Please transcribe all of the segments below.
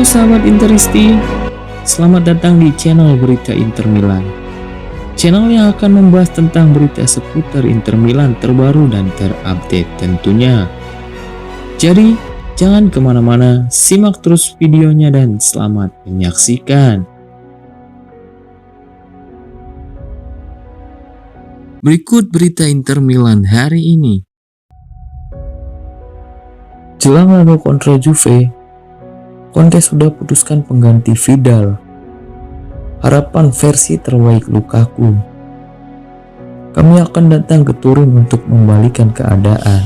Halo sahabat Interisti, selamat datang di channel Berita Inter Milan. Channel yang akan membahas tentang berita seputar Inter Milan terbaru dan terupdate tentunya. Jadi, jangan kemana-mana, simak terus videonya dan selamat menyaksikan. Berikut berita Inter Milan hari ini. Jelang laga kontra Juve, Conte sudah putuskan pengganti Vidal. Harapan versi terbaik Lukaku. Kami akan datang ke Turin untuk membalikan keadaan.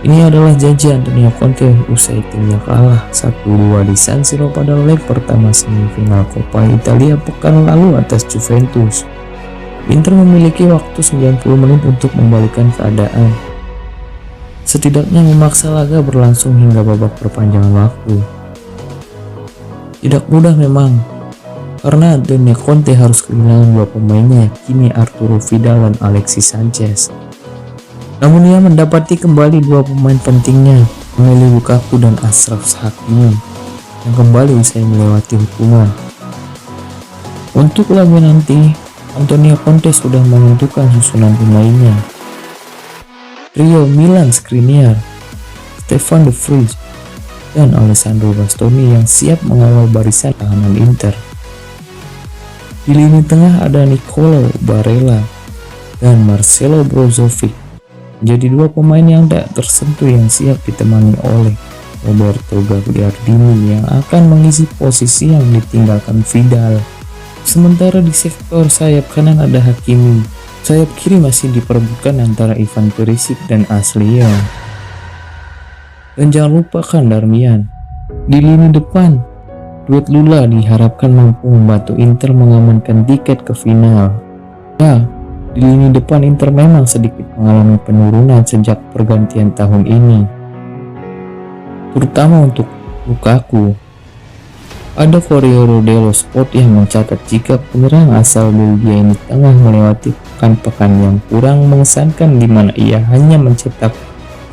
Ini adalah janji Antonio Conte usai timnya kalah 1-2 di San Siro pada leg pertama semifinal Coppa Italia pekan lalu atas Juventus. Inter memiliki waktu 90 menit untuk membalikan keadaan. Setidaknya memaksa laga berlangsung hingga babak perpanjangan waktu. Tidak mudah memang, karena Antonio Conte harus kehilangan dua pemainnya, kini Arturo Vidal dan Alexis Sanchez. Namun ia mendapati kembali dua pemain pentingnya, Romelu Lukaku dan Achraf Hakimi, yang kembali usai melewati hukuman. Untuk laga nanti, Antonio Conte sudah menentukan susunan pemainnya. Trio Milan Skriniar, Stefan De Vrij, dan Alessandro Bastoni yang siap mengawal barisan tahanan Inter. Di lini tengah ada Nicolo Barella dan Marcelo Brozovic, menjadi dua pemain yang tak tersentuh yang siap ditemani oleh Roberto Gagliardini yang akan mengisi posisi yang ditinggalkan Vidal. Sementara di sektor sayap kanan ada Hakimi. Sayap kiri masih diperebutkan antara Ivan Perisic dan Ashley Young. Dan jangan lupakan Darmian. Di lini depan, duet Lula diharapkan mampu membantu Inter mengamankan tiket ke final. Ya, di lini depan Inter memang sedikit mengalami penurunan sejak pergantian tahun ini, terutama untuk Lukaku. Ada Corriere dello Sport yang mencatat jika penyerang asal Belgia ini tengah melewati pekan-pekan yang kurang mengesankan di mana ia hanya mencetak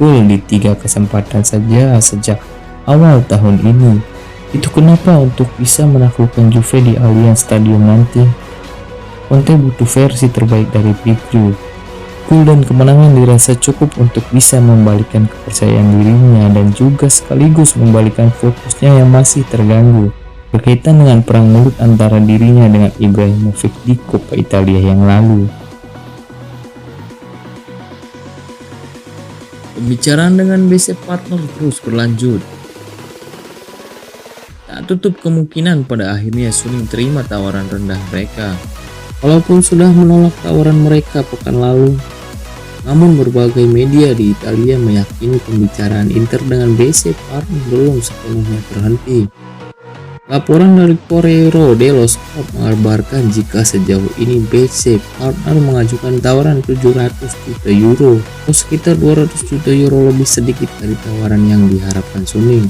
gol di 3 kesempatan saja sejak awal tahun ini. Itu kenapa untuk bisa menaklukkan Juve di Allianz Stadium nanti, Conte butuh versi terbaik dari Big Joe. Gol dan kemenangan dirasa cukup untuk bisa membalikan kepercayaan dirinya dan juga sekaligus membalikan fokusnya yang masih terganggu berkaitan dengan perang mulut antara dirinya dengan Ibrahimovic di Coppa Italia yang lalu. Pembicaraan dengan BC Partner terus berlanjut. Tak tutup kemungkinan pada akhirnya Suning terima tawaran rendah mereka. Walaupun sudah menolak tawaran mereka pekan lalu, namun berbagai media di Italia meyakini pembicaraan Inter dengan BC Partner belum sepenuhnya terhenti. Laporan dari Corriere dello Sport mengabarkan jika sejauh ini BC Partner mengajukan tawaran 700 juta euro atau sekitar 200 juta euro lebih sedikit dari tawaran yang diharapkan Suning.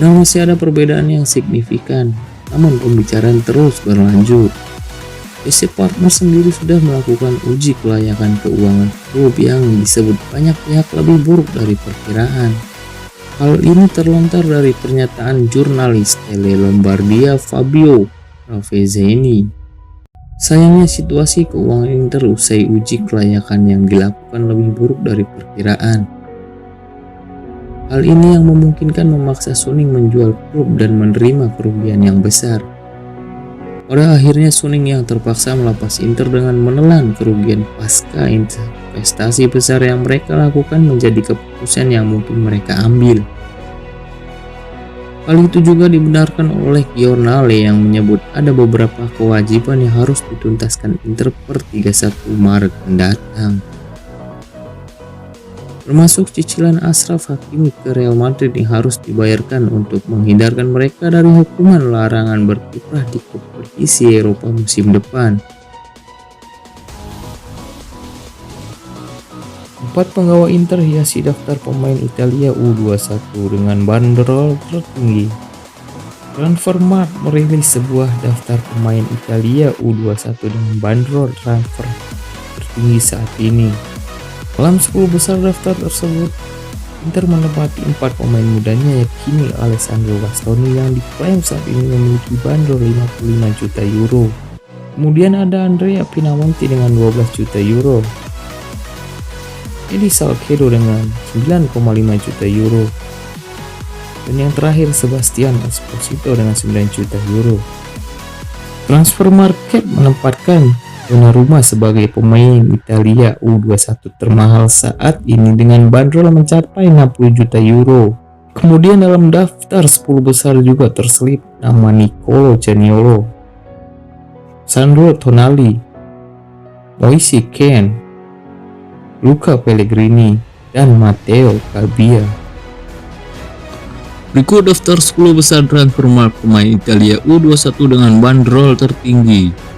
Nah, masih ada perbedaan yang signifikan, namun pembicaraan terus berlanjut. BC Partner sendiri sudah melakukan uji kelayakan keuangan klub yang disebut banyak pihak lebih buruk dari perkiraan. Hal ini terlontar dari pernyataan jurnalis Tele Lombardia Fabio Ravizeni. Sayangnya situasi keuangan Inter usai uji kelayakan yang dilakukan lebih buruk dari perkiraan. Hal ini yang memungkinkan memaksa Suning menjual klub dan menerima kerugian yang besar. Pada akhirnya Suning yang terpaksa melepas Inter dengan menelan kerugian pasca investasi besar yang mereka lakukan menjadi keputusan yang mungkin mereka ambil. Hal itu juga dibenarkan oleh Giornale yang menyebut ada beberapa kewajiban yang harus dituntaskan Inter per 31 Maret mendatang, termasuk cicilan Achraf Hakimi ke Real Madrid yang harus dibayarkan untuk menghindarkan mereka dari hukuman larangan berkiprah di kompetisi Eropa musim depan. 4 penggawa Inter hiasi daftar pemain Italia U21 dengan banderol tertinggi. Transfermarkt merilis sebuah daftar pemain Italia U21 dengan banderol transfer tertinggi saat ini. Dalam 10 besar daftar tersebut, Inter menempati 4 pemain mudanya yakni Alessandro Bastoni yang diklaim saat ini memiliki bandrol 55 juta euro. Kemudian ada Andrea Pinamonti dengan 12 juta euro. Eddie Salcedo dengan 9,5 juta euro. Dan yang terakhir Sebastian Esposito dengan 9 juta euro. Transfer Market menempatkan Donnarumma sebagai pemain Italia U21 termahal saat ini dengan bandrol mencapai 60 juta euro. Kemudian dalam daftar 10 besar juga terselip nama Nicolo Zaniolo, Sandro Tonali, Moise Kean, Luca Pellegrini, dan Matteo Calabria. Berikut daftar 10 besar transfer market pemain Italia U21 dengan bandrol tertinggi.